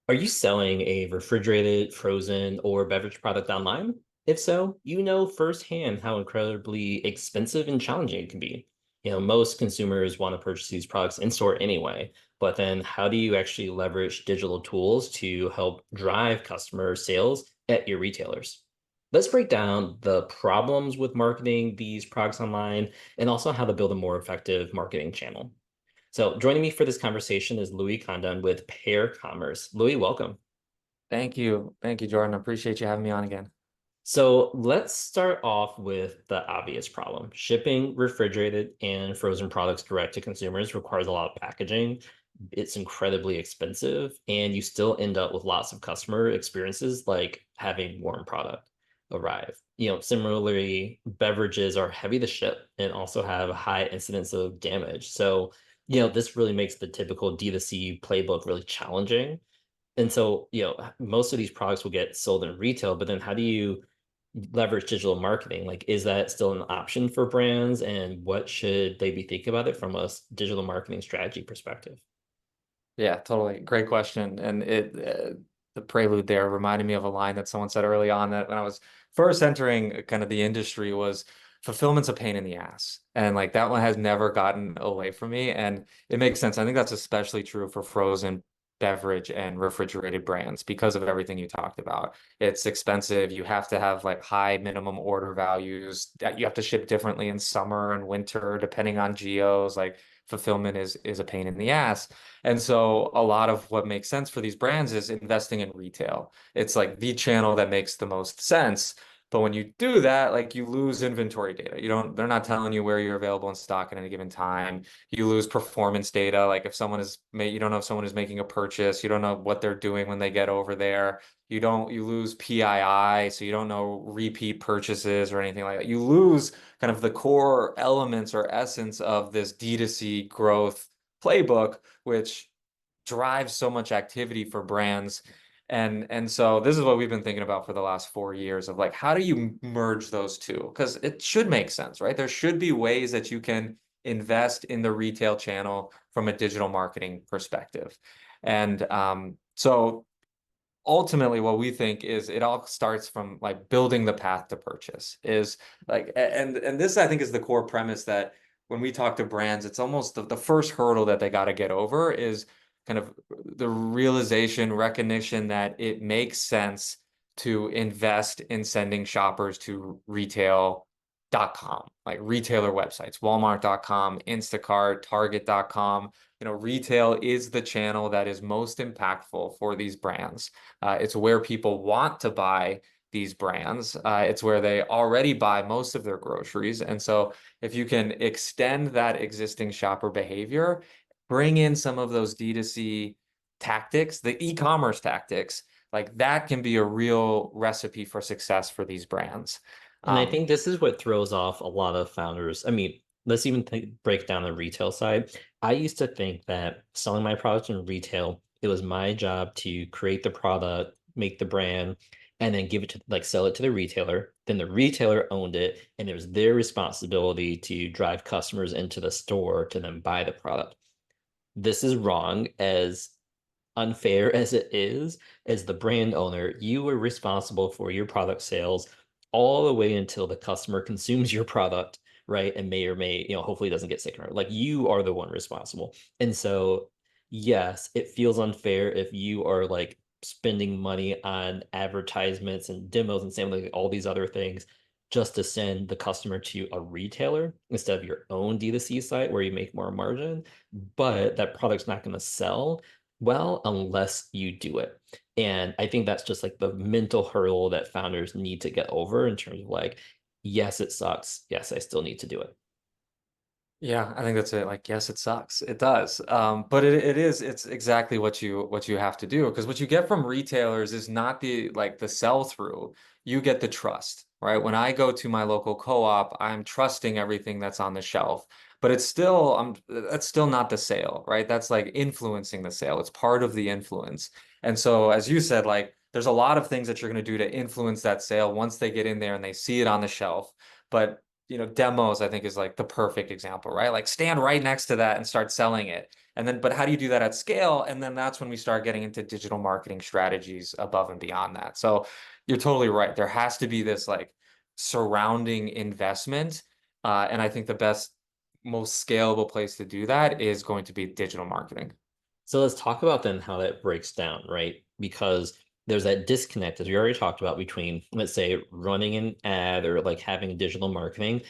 Are you selling a refrigerated, frozen, or beverage product online? If so, you know firsthand how incredibly expensive and challenging it can be. Most consumers want to purchase these products in store anyway, but then how do you actually leverage digital tools to help drive customer sales at your retailers? Let's break down the problems with marketing these products online and also how to build a more effective marketing channel. So, joining me for this conversation is Louis Condon with Pair Commerce. Louis, welcome. Thank you. Thank you, Jordan. I appreciate you having me on again. So, let's start off with the obvious problem. Shipping refrigerated and frozen products direct to consumers requires a lot of packaging. It's incredibly expensive, and you still end up with lots of customer experiences like having warm product arrive. Similarly, beverages are heavy to ship and also have a high incidence of damage. So, this really makes the typical D2C playbook really challenging. And so, most of these products will get sold in retail, but then how do you leverage digital marketing? Like, is that still an option for brands? And what should they be thinking about it from a digital marketing strategy perspective? Yeah, totally. Great question. And the prelude there reminded me of a line that someone said early on that when I was first entering kind of the industry was fulfillment's a pain in the ass. And like that one has never gotten away from me. And it makes sense. I think that's especially true for frozen beverage and refrigerated brands because of everything you talked about. It's expensive. You have to have like high minimum order values that you have to ship differently in summer and winter, depending on geos. Like fulfillment is a pain in the ass. And so a lot of what makes sense for these brands is investing in retail. It's like the channel that makes the most sense. But when you do that, like you lose inventory data. They're not telling you where you're available in stock at any given time. You lose performance data. Like if you don't know if someone is making a purchase, you don't know what they're doing when they get over there. You lose PII, so you don't know repeat purchases or anything like that. You lose kind of the core elements or essence of this D2C growth playbook, which drives so much activity for brands. And so this is what we've been thinking about for the last 4 years of like, how do you merge those two? Because it should make sense, right? There should be ways that you can invest in the retail channel from a digital marketing perspective. And so ultimately what we think is it all starts from like building the path to purchase is like and this I think is the core premise that when we talk to brands it's almost the first hurdle that they got to get over is kind of the realization recognition that it makes sense to invest in sending shoppers to retail.com, like retailer websites, walmart.com, Instacart, target.com. Retail is the channel that is most impactful for these brands. It's where people want to buy these brands. It's where they already buy most of their groceries. And so if you can extend that existing shopper behavior, bring in some of those D2C tactics, the e-commerce tactics, like that can be a real recipe for success for these brands. And I Um, think this is what throws off a lot of founders. I mean, let's even break down the retail side. I used to think that selling my products in retail, it was my job to create the product, make the brand, and then give it to like sell it to the retailer. Then the retailer owned it, and it was their responsibility to drive customers into the store to then buy the product. This is wrong, as unfair as it is. As the brand owner, you were responsible for your product sales all the way until the customer consumes your product, right? And may or may, hopefully doesn't get sick or like you are the one responsible. And so, yes, it feels unfair if you are like spending money on advertisements and demos and saying like all these other things just to send the customer to a retailer instead of your own D2C site where you make more margin, but that product's not going to sell well unless you do it. And I think that's just like the mental hurdle that founders need to get over in terms of like, yes, it sucks. Yes, I still need to do it. Yeah, I think that's it. Like, yes, it sucks. It does. But it's exactly what you have to do because what you get from retailers is not the sell through. You get the trust, right? When I go to my local co-op, I'm trusting everything that's on the shelf. But that's still not the sale, right? That's like influencing the sale. It's part of the influence. And so, as you said, like there's a lot of things that you're going to do to influence that sale once they get in there and they see it on the shelf. But demos, I think is like the perfect example, right? Like stand right next to that and start selling it. And then, but how do you do that at scale? And then that's when we start getting into digital marketing strategies above and beyond that. So you're totally right. There has to be this like surrounding investment. And I think the best, most scalable place to do that is going to be digital marketing. So let's talk about then how that breaks down, right? Because there's that disconnect, as we already talked about, between, let's say, running an ad or like having digital marketing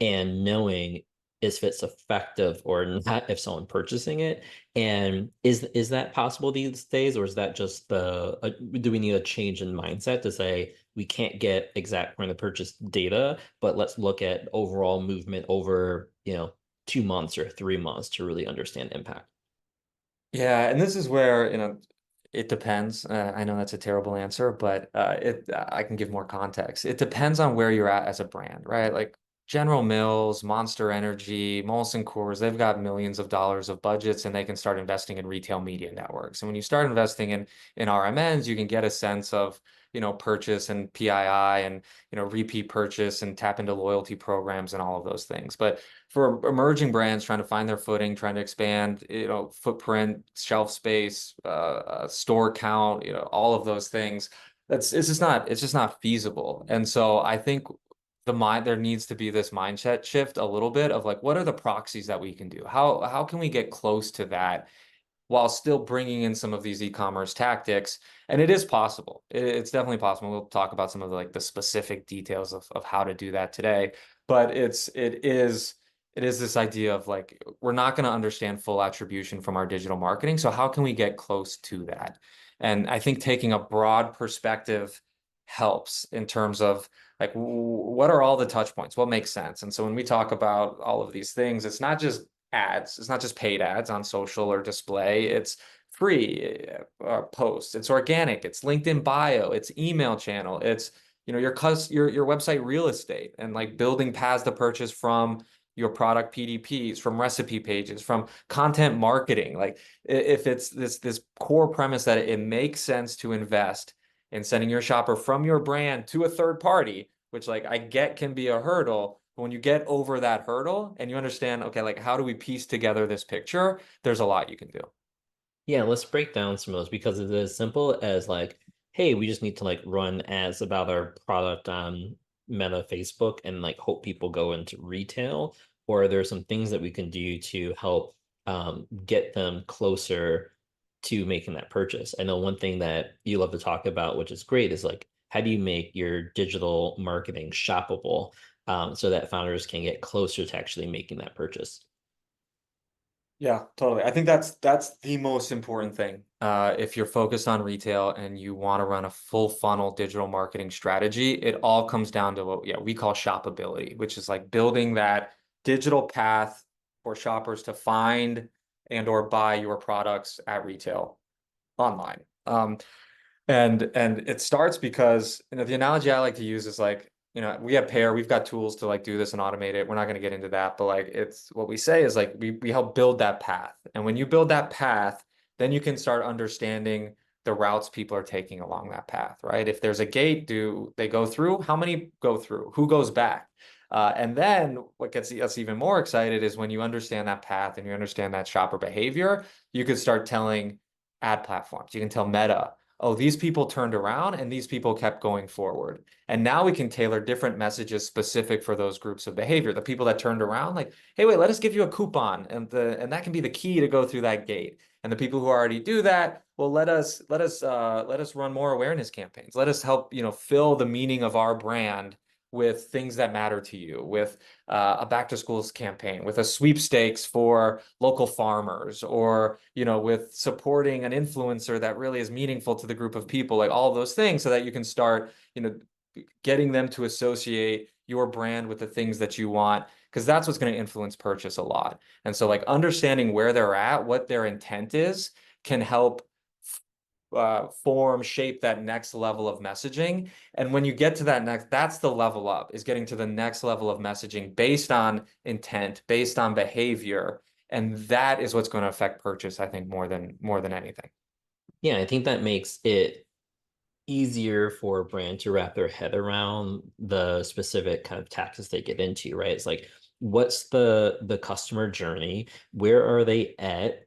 and knowing if it's effective or not if someone purchasing it. And is that possible these days, or is that just do we need a change in mindset to say we can't get exact point of purchase data, but let's look at overall movement over, 2 months or 3 months to really understand impact? Yeah, and this is where, it depends. I know that's a terrible answer, but I can give more context. It depends on where you're at as a brand, right? Like General Mills, Monster Energy, Molson Coors, they've got millions of dollars of budgets and they can start investing in retail media networks. And when you start investing in RMNs, you can get a sense of, purchase and PII and, repeat purchase and tap into loyalty programs and all of those things. But for emerging brands trying to find their footing, trying to expand, footprint, shelf space, store count, all of those things. It's just not feasible. And so I think there needs to be this mindset shift a little bit of like, what are the proxies that we can do? How can we get close to that while still bringing in some of these e-commerce tactics? And it is possible. It's definitely possible. We'll talk about some of the specific details of how to do that today. But it is this idea of like, we're not going to understand full attribution from our digital marketing. So how can we get close to that? And I think taking a broad perspective helps in terms of like, what are all the touch points? What makes sense? And so when we talk about all of these things, it's not just ads. It's not just paid ads on social or display. It's free posts. It's organic. It's LinkedIn bio. It's email channel. It's your website real estate and like building paths to purchase from your product PDPs, from recipe pages, from content marketing. Like if it's this core premise that it makes sense to invest in sending your shopper from your brand to a third party, which like I get can be a hurdle. But when you get over that hurdle and you understand, okay, like how do we piece together this picture? There's a lot you can do. Yeah, let's break down some of those because it's as simple as like, hey, we just need to like run ads about our product on Meta Facebook and like hope people go into retail, or there's some things that we can do to help get them closer to making that purchase. I know one thing that you love to talk about, which is great, is like how do you make your digital marketing shoppable so that founders can get closer to actually making that purchase. Yeah, totally. I think that's the most important thing. If you're focused on retail and you want to run a full funnel digital marketing strategy, it all comes down to what we call shoppability, which is like building that digital path for shoppers to find and or buy your products at retail online. And it starts because, the analogy I like to use is like, we have Pair, we've got tools to like do this and automate it. We're not going to get into that, but like it's what we say is like we help build that path. And when you build that path, then you can start understanding the routes people are taking along that path, right? If there's a gate, do they go through? How many go through? Who goes back? And then what gets us even more excited is when you understand that path and you understand that shopper behavior, you could start telling ad platforms. You can tell Meta, oh, these people turned around and these people kept going forward. And now we can tailor different messages specific for those groups of behavior. The people that turned around, like, hey, wait, let us give you a coupon, and that can be the key to go through that gate. And the people who already do that, well, let us run more awareness campaigns. Let us help, fill the meaning of our brand with things that matter to you, with a back to schools campaign, with a sweepstakes for local farmers, or with supporting an influencer that really is meaningful to the group of people, like all of those things, so that you can start, getting them to associate your brand with the things that you want, because that's what's going to influence purchase a lot. And so like understanding where they're at, what their intent is, can help shape that next level of messaging. And when you get to that next, that's the level up, is getting to the next level of messaging based on intent, based on behavior. And that is what's going to affect purchase, I think, more than anything. Yeah, I think that makes it easier for a brand to wrap their head around the specific kind of tactics they get into, right? It's like, what's the customer journey? Where are they at?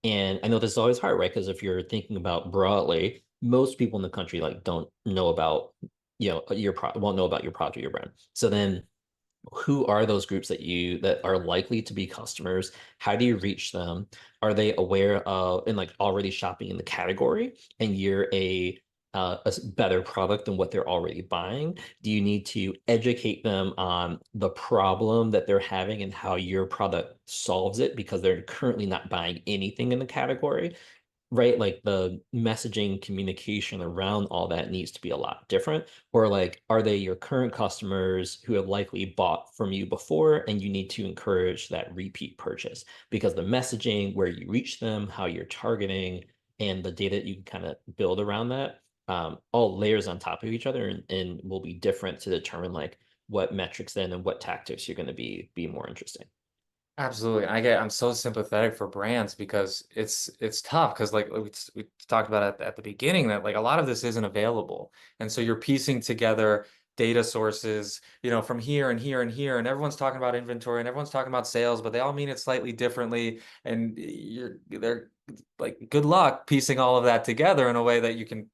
And I know this is always hard, right? Because if you're thinking about broadly, most people in the country like don't know about, your product, won't know about your product or your brand. So then who are those groups that are likely to be customers? How do you reach them? Are they aware of and like already shopping in the category and you're a better product than what they're already buying? Do you need to educate them on the problem that they're having and how your product solves it because they're currently not buying anything in the category? Right? Like the messaging communication around all that needs to be a lot different. Or like, are they your current customers who have likely bought from you before and you need to encourage that repeat purchase? Because the messaging, where you reach them, how you're targeting, and the data that you can kind of build around that, all layers on top of each other and will be different to determine like what metrics then and what tactics you're going to be more interesting. Absolutely. I'm so sympathetic for brands because it's tough because like we talked about at the beginning that like a lot of this isn't available. And so you're piecing together data sources, from here and here and here, and everyone's talking about inventory and everyone's talking about sales, but they all mean it slightly differently. And they're like, good luck piecing all of that together in a way that you can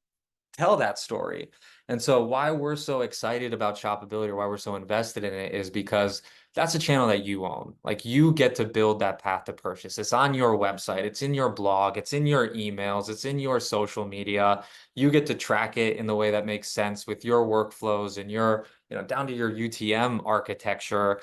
tell that story. And so why we're so excited about shoppability or why we're so invested in it is because that's a channel that you own. Like you get to build that path to purchase. It's on your website, it's in your blog, it's in your emails, it's in your social media. You get to track it in the way that makes sense with your workflows and your, down to your UTM architecture.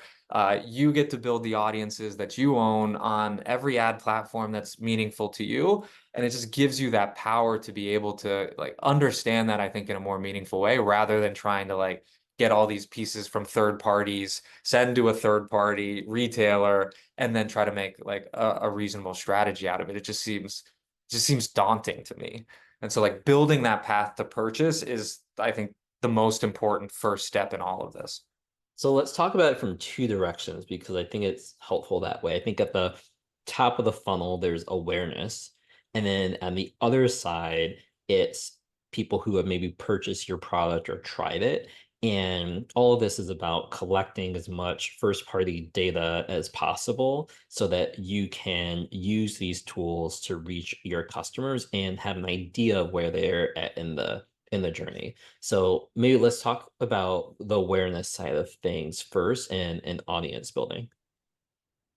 You get to build the audiences that you own on every ad platform that's meaningful to you. And it just gives you that power to be able to like understand that, I think, in a more meaningful way, rather than trying to like get all these pieces from third parties, send to a third party retailer, and then try to make like a reasonable strategy out of it. It just seems daunting to me. And so like building that path to purchase is, I think, the most important first step in all of this. So let's talk about it from two directions because I think it's helpful that way. I think at the top of the funnel, there's awareness. And then on the other side, it's people who have maybe purchased your product or tried it. And all of this is about collecting as much first party data as possible so that you can use these tools to reach your customers and have an idea of where they're at in the journey. So maybe let's talk about the awareness side of things first and audience building.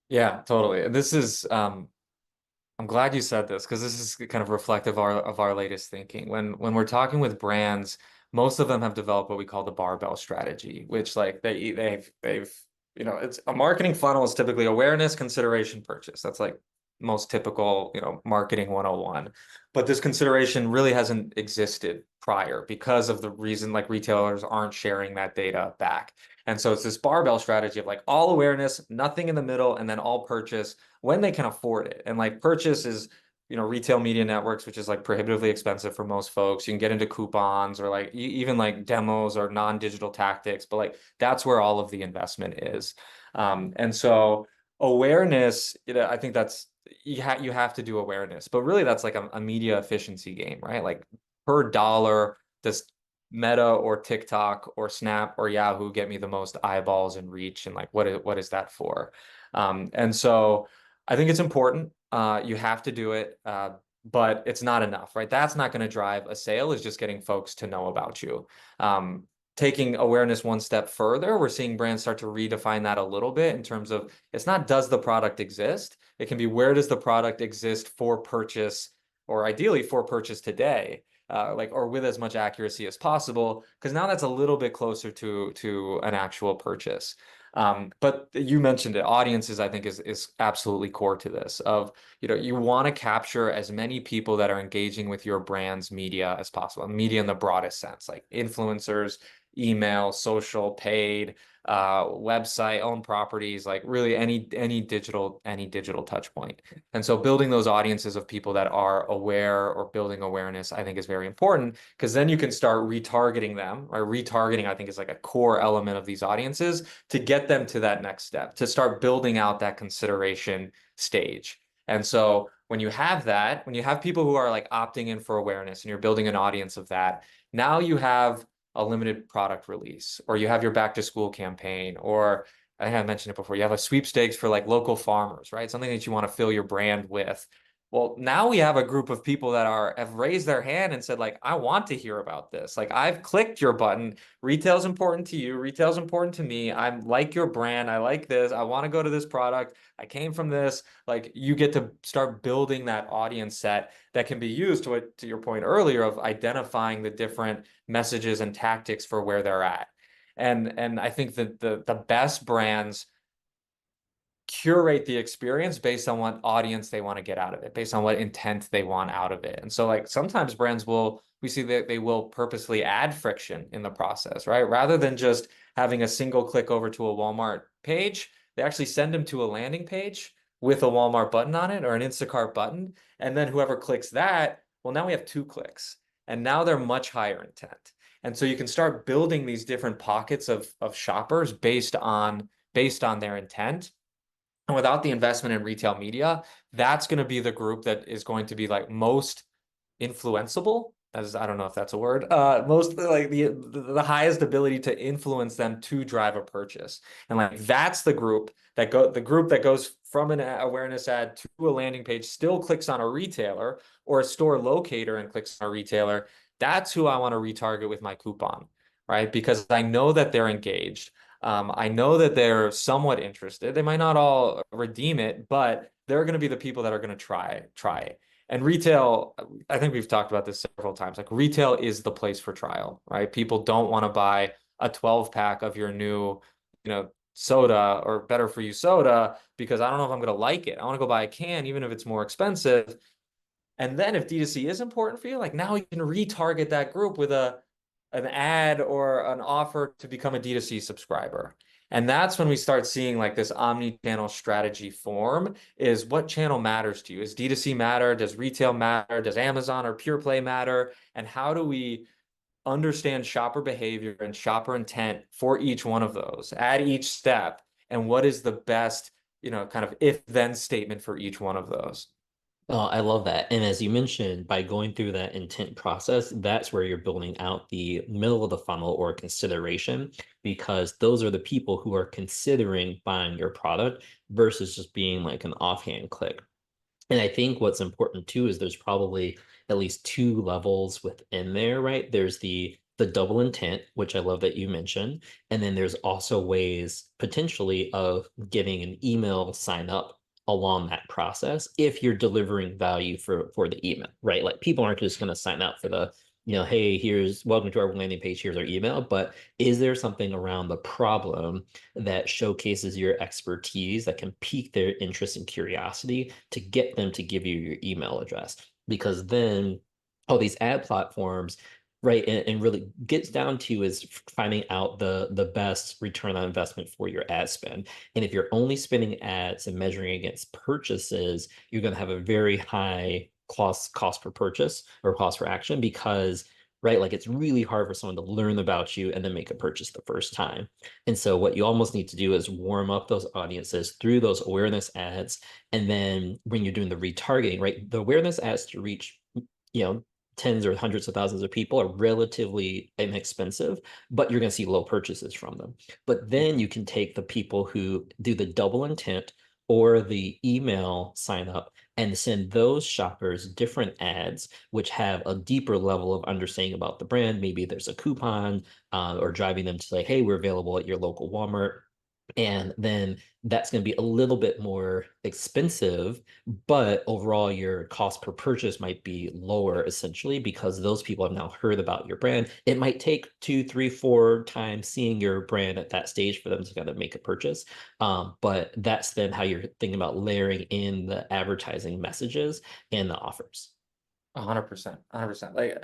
Yeah, totally. This is I'm glad you said this because this is kind of reflective of our latest thinking. When we're talking with brands, most of them have developed what we call the barbell strategy, which like they've it's a marketing funnel is typically awareness, consideration, purchase. That's like most typical, marketing 101. But this consideration really hasn't existed prior because of the reason like retailers aren't sharing that data back. And so it's this barbell strategy of like all awareness, nothing in the middle, and then all purchase when they can afford it. And like purchase is, retail media networks, which is like prohibitively expensive for most folks. You can get into coupons or like even like demos or non-digital tactics, but like that's where all of the investment is. And so awareness, I think that's you have to do awareness, but really that's like a media efficiency game, right? Like per dollar, does Meta or TikTok or Snap or Yahoo get me the most eyeballs and reach, and like what is that for? And so I think it's important. You have to do it, but it's not enough, right? That's not going to drive a sale, is just getting folks to know about you. Taking awareness one step further, we're seeing brands start to redefine that a little bit in terms of it's not does the product exist? It can be where does the product exist for purchase or ideally for purchase today, like or with as much accuracy as possible, because now that's a little bit closer to an actual purchase. But you mentioned it. Audiences, I think, is absolutely core to this. Of you want to capture as many people that are engaging with your brand's media as possible. Media in the broadest sense, like influencers, email, social, paid, website, own properties, like really any digital touch point. And so building those audiences of people that are aware or building awareness, I think is very important because then you can start retargeting them. Or retargeting, I think, is like a core element of these audiences to get them to that next step, to start building out that consideration stage. And so when you have that, when you have people who are like opting in for awareness and you're building an audience of that, now you have a limited product release, or you have your back to school campaign, or I think I mentioned it before, you have a sweepstakes for like local farmers, right? Something that you want to fill your brand with. Well, now we have a group of people that have raised their hand and said, like, I want to hear about this. Like, I've clicked your button. Retail's important to you. Retail's important to me. I like your brand. I like this. I want to go to this product. I came from this. Like, you get to start building that audience set that can be used to your point earlier of identifying the different messages and tactics for where they're at. And I think that the best brands curate the experience based on what audience they want to get out of it, based on what intent they want out of it. And so like sometimes brands we see that they will purposely add friction in the process, right? Rather than just having a single click over to a Walmart page, they actually send them to a landing page with a Walmart button on it or an Instacart button. And then whoever clicks that, well, now we have 2 clicks and now they're much higher intent. And so you can start building these different pockets of shoppers based on their intent. And without the investment in retail media, that's going to be the group that is going to be like most influenceable, as I don't know if that's a word, most like the highest ability to influence them to drive a purchase. And like that's the group that goes from an awareness ad to a landing page, still clicks on a retailer or a store locator and clicks on a retailer. That's who I want to retarget with my coupon, right? Because I know that they're engaged. I know that they're somewhat interested. They might not all redeem it, but they're going to be the people that are going to try it. And retail, I think we've talked about this several times. Like retail is the place for trial, right? People don't want to buy a 12 pack of your new, soda or better for you soda because I don't know if I'm going to like it. I want to go buy a can, even if it's more expensive. And then if D2C is important for you, like now you can retarget that group with an ad or an offer to become a D2C subscriber. And that's when we start seeing like this omni-channel strategy form is what channel matters to you? Is D2C matter? Does retail matter? Does Amazon or Pure Play matter? And how do we understand shopper behavior and shopper intent for each one of those at each step? And what is the best, kind of if-then statement for each one of those? Oh, I love that. And as you mentioned, by going through that intent process, that's where you're building out the middle of the funnel or consideration, because those are the people who are considering buying your product versus just being like an offhand click. And I think what's important too is there's probably at least two levels within there, right? There's the double intent, which I love that you mentioned, and then there's also ways potentially of getting an email sign up along that process if you're delivering value for the email, right? Like people aren't just going to sign up for hey, here's welcome to our landing page, here's our email, but is there something around the problem that showcases your expertise that can pique their interest and curiosity to get them to give you your email address? Because then all these ad platforms, right, and really gets down to is finding out the best return on investment for your ad spend. And if you're only spending ads and measuring against purchases, you're going to have a very high cost per purchase or cost per action because right, like it's really hard for someone to learn about you and then make a purchase the first time. And so what you almost need to do is warm up those audiences through those awareness ads. And then when you're doing the retargeting, right, the awareness ads to reach, you know, tens or hundreds of thousands of people are relatively inexpensive, but you're going to see low purchases from them. But then you can take the people who do the double intent or the email sign up and send those shoppers different ads, which have a deeper level of understanding about the brand. Maybe there's a coupon or driving them to say, hey, we're available at your local Walmart. And then that's going to be a little bit more expensive, but overall your cost per purchase might be lower essentially because those people have now heard about your brand. It might take 2, 3, 4 times seeing your brand at that stage for them to kind of make a purchase. But that's then how you're thinking about layering in the advertising messages and the offers. 100%, 100%. Like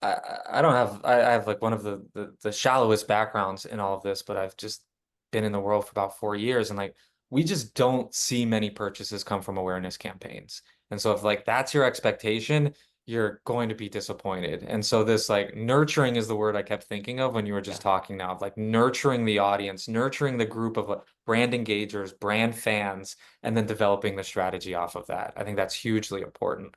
I don't have I have like one of the shallowest backgrounds in all of this, but I've just been in the world for about 4 years and like we just don't see many purchases come from awareness campaigns. And so if like that's your expectation, you're going to be disappointed. And so this like nurturing is the word I kept thinking of when you were just Yeah. talking now, of like nurturing the audience, nurturing the group of brand engagers, brand fans, and then developing the strategy off of that. I think that's hugely important.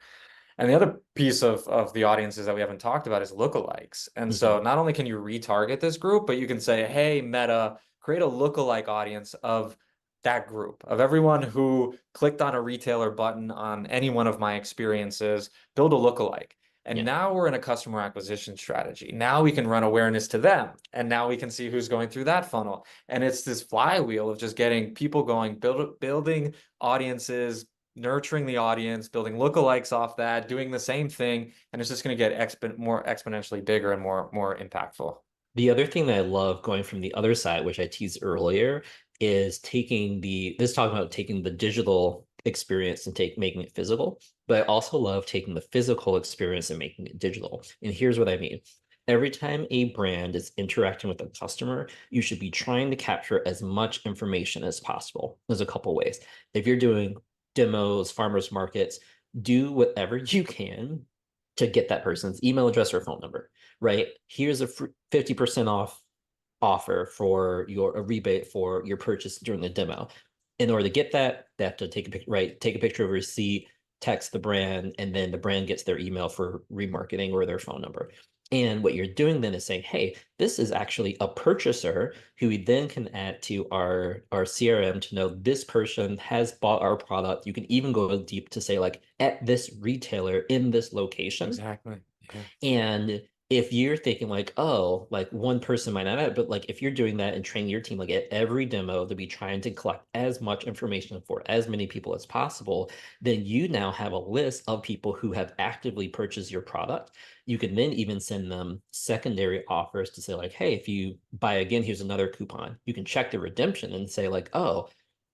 And the other piece of the audiences that we haven't talked about is lookalikes. And Hmm. so not only can you retarget this group, but you can say, hey, Meta, create a lookalike audience of that group, of everyone who clicked on a retailer button on any one of my experiences, build a lookalike. And Yeah. now we're in a customer acquisition strategy. Now we can run awareness to them. And now we can see who's going through that funnel. And it's this flywheel of just getting people going, building audiences, nurturing the audience, building lookalikes off that, doing the same thing, and it's just going to get more exponentially bigger and more impactful. The other thing that I love going from the other side, which I teased earlier, is talking about taking the digital experience and making it physical, but I also love taking the physical experience and making it digital. And here's what I mean. Every time a brand is interacting with a customer, you should be trying to capture as much information as possible. There's a couple ways. If you're doing demos, farmers markets, do whatever you can to get that person's email address or phone number, right? Here's a 50% off offer for a rebate for your purchase during the demo. In order to get that, they have to take a picture, right? Take a picture of a receipt, text the brand, and then the brand gets their email for remarketing or their phone number. And what you're doing then is saying, hey, this is actually a purchaser who we then can add to our CRM to know this person has bought our product. You can even go deep to say, like, at this retailer in this location. Exactly. Yeah. And if you're thinking like, oh, like one person might not have, but like if you're doing that and training your team, like at every demo to be trying to collect as much information for as many people as possible, then you now have a list of people who have actively purchased your product. You can then even send them secondary offers to say like, hey, if you buy again, here's another coupon. You can check the redemption and say like, oh,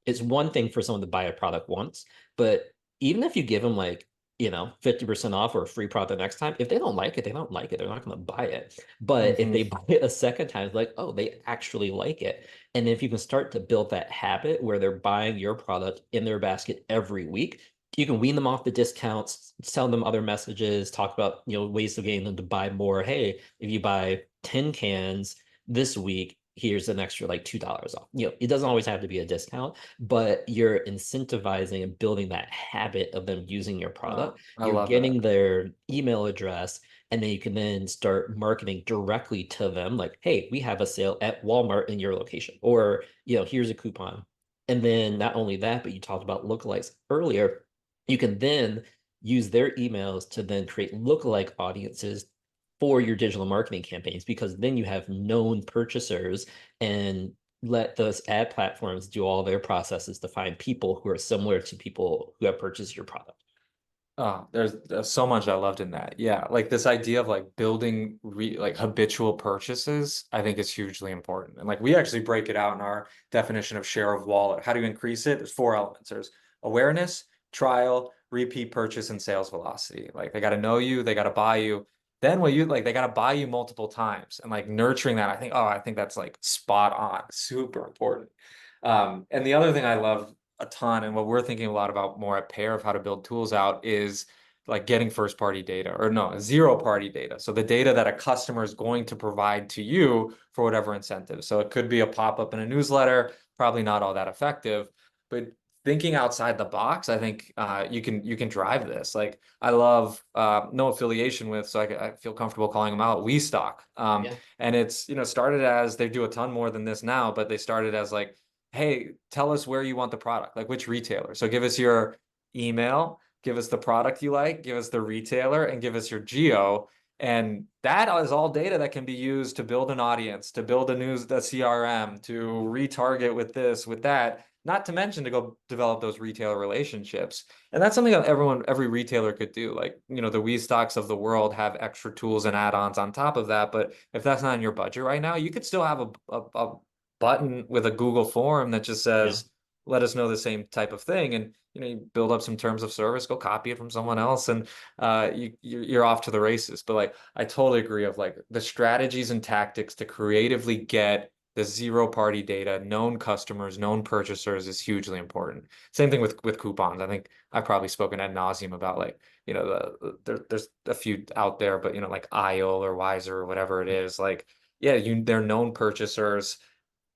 it's one thing for someone to buy a product once, but even if you give them like 50% off or a free product the next time. If they don't like it, they don't like it. They're not going to buy it. But if Hmm. they buy it a second time, it's like, oh, they actually like it. And if you can start to build that habit where they're buying your product in their basket every week, you can wean them off the discounts, sell them other messages, talk about, ways of getting them to buy more. Hey, if you buy 10 cans this week, here's an extra like $2 off. It doesn't always have to be a discount, but you're incentivizing and building that habit of them using your product. I You're love that. getting their email address, and then you can then start marketing directly to them like, hey, we have a sale at Walmart in your location, or here's a coupon. And then not only that, but you talked about lookalikes earlier. You can then use their emails to then create lookalike audiences for your digital marketing campaigns, because then you have known purchasers and let those ad platforms do all their processes to find people who are similar to people who have purchased your product. Oh, there's so much I loved in that. Yeah, like this idea of like building like habitual purchases, I think is hugely important. And like we actually break it out in our definition of share of wallet. How do you increase it? There's four elements. There's awareness, trial, repeat purchase, and sales velocity. Like they got to know you, they got to buy you. Then what you like, they got to buy you multiple times and like nurturing that. I think that's like spot on, super important. And the other thing I love a ton, and what we're thinking a lot about more at Pair of how to build tools out is like getting first party data, or no, zero party data. So the data that a customer is going to provide to you for whatever incentive. So it could be a pop-up in a newsletter, probably not all that effective, but thinking outside the box, I think you can drive this. Like I love no affiliation with, so I feel comfortable calling them out. We stock, Yeah. and it's started as, they do a ton more than this now, but they started as like, hey, tell us where you want the product, like which retailer. So give us your email, give us the product you like, give us the retailer, and give us your geo. And that is all data that can be used to build an audience, to build the CRM, to retarget with this, with that, not to mention to go develop those retailer relationships. And that's something that every retailer could do. Like, the WeStocks of the world have extra tools and add-ons on top of that. But if that's not in your budget right now, you could still have a button with a Google form that just Yeah. says, let us know the same type of thing. And, you build up some terms of service, go copy it from someone else, and you're off to the races. But like, I totally agree of like the strategies and tactics to creatively get the zero party data, known customers, known purchasers is hugely important. Same thing with coupons. I think I've probably spoken ad nauseum about like there's a few out there, but like Isle or Wiser or whatever it is, like yeah, they're known purchasers,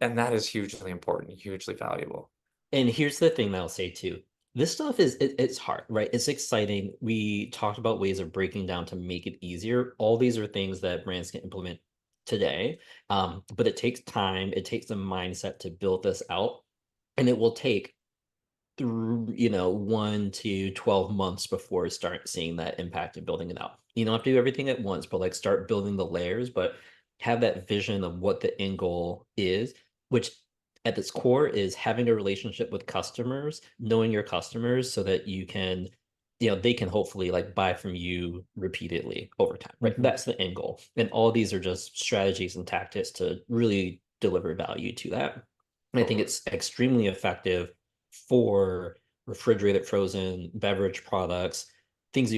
and that is hugely important, hugely valuable. And here's the thing that I'll say too. This stuff it's hard, right? It's exciting. We talked about ways of breaking down to make it easier. All these are things that brands can implement today. But it takes time, it takes a mindset to build this out, and it will take through 1 to 12 months before start seeing that impact and building it out. You don't have to do everything at once, but like start building the layers, but have that vision of what the end goal is, which at its core is having a relationship with customers, knowing your customers so that you can they can hopefully like buy from you repeatedly over time, right? Mhm. That's the end goal, and all these are just strategies and tactics to really deliver value to that. And I think Totally. it's extremely effective for refrigerated frozen beverage products, things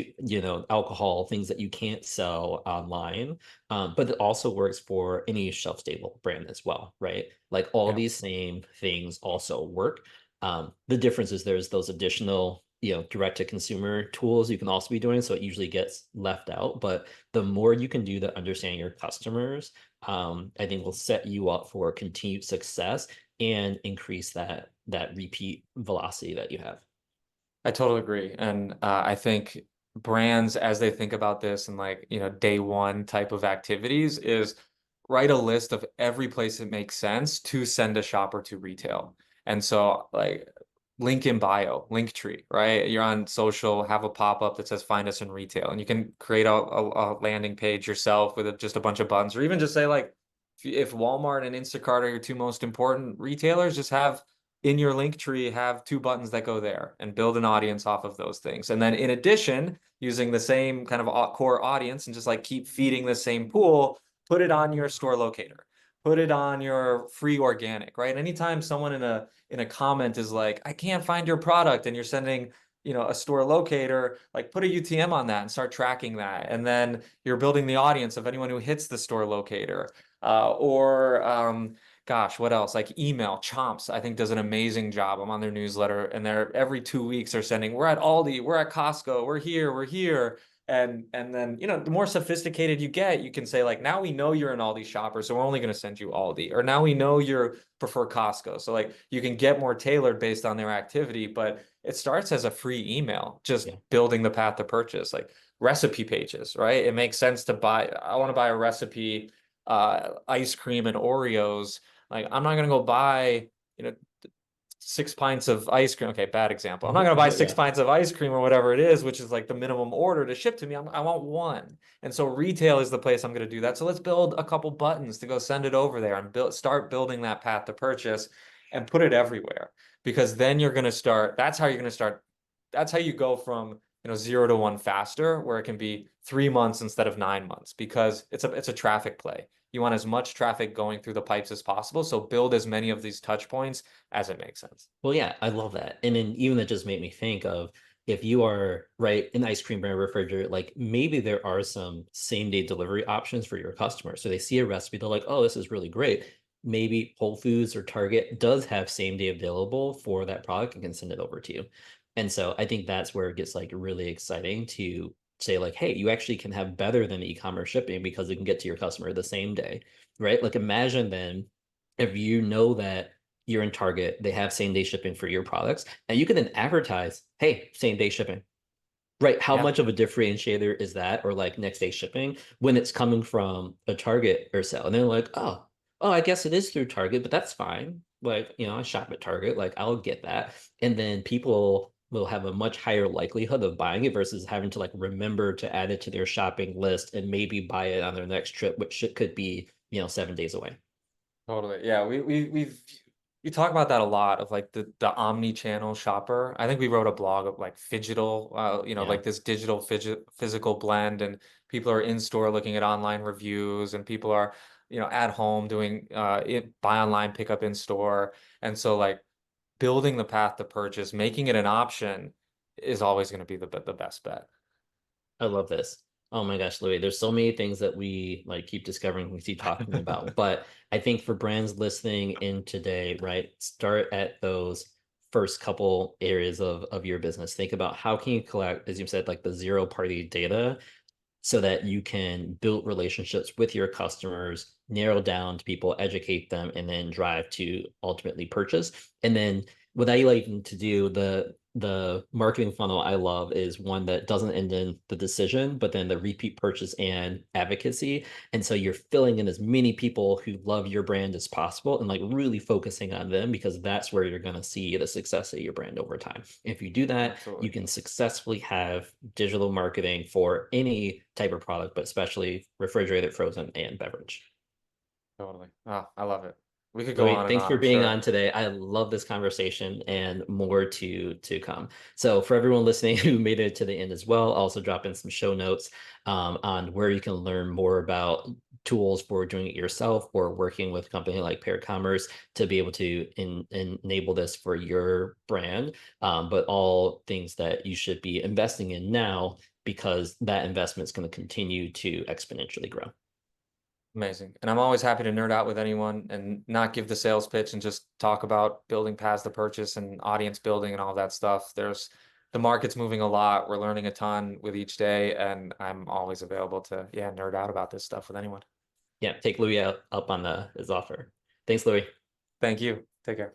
alcohol, things that you can't sell online. But it also works for any shelf stable brand as well, right? Like all Yeah. these same things also work. The difference is there's those additional, direct to consumer tools you can also be doing. So it usually gets left out. But the more you can do to understand your customers, I think will set you up for continued success and increase that repeat velocity that you have. I totally agree. And I think brands, as they think about this and like, day one type of activities, is write a list of every place it makes sense to send a shopper to retail. And so, like, link in bio, link tree, right? You're on social, have a pop-up that says find us in retail. And you can create a landing page yourself with just a bunch of buttons, or even just say, like, if Walmart and Instacart are your two most important retailers, just have in your link tree have two buttons that go there and build an audience off of those things. And then in addition, using the same kind of core audience and just like keep feeding the same pool, put it on your store locator. Put it on your free organic, right? Anytime someone in a comment is like, I can't find your product, and you're sending, a store locator, like put a UTM on that and start tracking that. And then you're building the audience of anyone who hits the store locator. Or gosh, what else? Like email, Chomps, I think does an amazing job. I'm on their newsletter, and they're every 2 weeks they're sending, we're at Aldi, we're at Costco, we're here, we're here. And then, the more sophisticated you get, you can say, like, now we know you're an Aldi shopper, so we're only going to send you Aldi. Or now we know you prefer Costco. So like you can get more tailored based on their activity, but it starts as a free email, just Yeah. building the path to purchase, like recipe pages, right? It makes sense to buy, I want to buy a recipe, ice cream and Oreos. Like, I'm not gonna go buy, 6 pints of ice cream. Okay, bad example. I'm not gonna buy six Yeah. pints of ice cream or whatever it is, which is like the minimum order to ship to me. I want one. And so retail is the place I'm gonna do that. So let's build a couple buttons to go send it over there and start building that path to purchase and put it everywhere. Because then you're gonna start, that's how you're gonna start, that's how you go from 0 to 1 faster, where it can be 3 months instead of 9 months, because it's a traffic play. You want as much traffic going through the pipes as possible. So build as many of these touch points as it makes sense. Well, yeah, I love that. And then even that just made me think of if you are right an ice cream brand refrigerator, like maybe there are some same day delivery options for your customers. So they see a recipe, they're like, oh, this is really great. Maybe Whole Foods or Target does have same day available for that product and can send it over to you. And so I think that's where it gets like really exciting to say, like, hey, you actually can have better than e-commerce shipping because it can get to your customer the same day, right? Like imagine then if you know that you're in Target, they have same day shipping for your products, and you can then advertise, hey, same day shipping. Right. How Yeah. much of a differentiator is that, or like next day shipping when it's coming from a Target or so? And they're like, oh, I guess it is through Target, but that's fine. Like, I shop at Target, like I'll get that. And then people will have a much higher likelihood of buying it versus having to like remember to add it to their shopping list and maybe buy it on their next trip, which could be, 7 days away. Totally. Yeah, we talk about that a lot, of like the omni-channel shopper. I think we wrote a blog of like phygital, Yeah. like this digital physical blend, and people are in store looking at online reviews, and people are, at home doing buy online, pick up in store. And so like building the path to purchase, making it an option is always going to be the best bet. I love this. Oh my gosh, Louis, there's so many things that we like keep discovering, we keep talking about. But I think for brands listening in today, right, start at those first couple areas of your business. Think about how can you collect, as you said, like the zero party data so that you can build relationships with your customers, narrow down to people, educate them, and then drive to ultimately purchase. And then what I like to do, the marketing funnel I love is one that doesn't end in the decision, but then the repeat purchase and advocacy. And so you're filling in as many people who love your brand as possible and like really focusing on them because that's where you're going to see the success of your brand over time. If you do that, you Absolutely. can successfully have digital marketing for any type of product, but especially refrigerated, frozen, and beverage. Totally. Oh, I love it. We could go Louis, on and thanks on, for I'm being on sure. today. I love this conversation and more to come. So for everyone listening who made it to the end as well, I'll also drop in some show notes on where you can learn more about tools for doing it yourself or working with a company like Pair Commerce to be able to enable this for your brand. But all things that you should be investing in now because that investment is going to continue to exponentially grow. Amazing. And I'm always happy to nerd out with anyone and not give the sales pitch and just talk about building past the purchase and audience building and all that stuff. The market's moving a lot. We're learning a ton with each day, and I'm always available to, yeah, nerd out about this stuff with anyone. Yeah, take Louis up on his offer. Thanks, Louis. Thank you. Take care.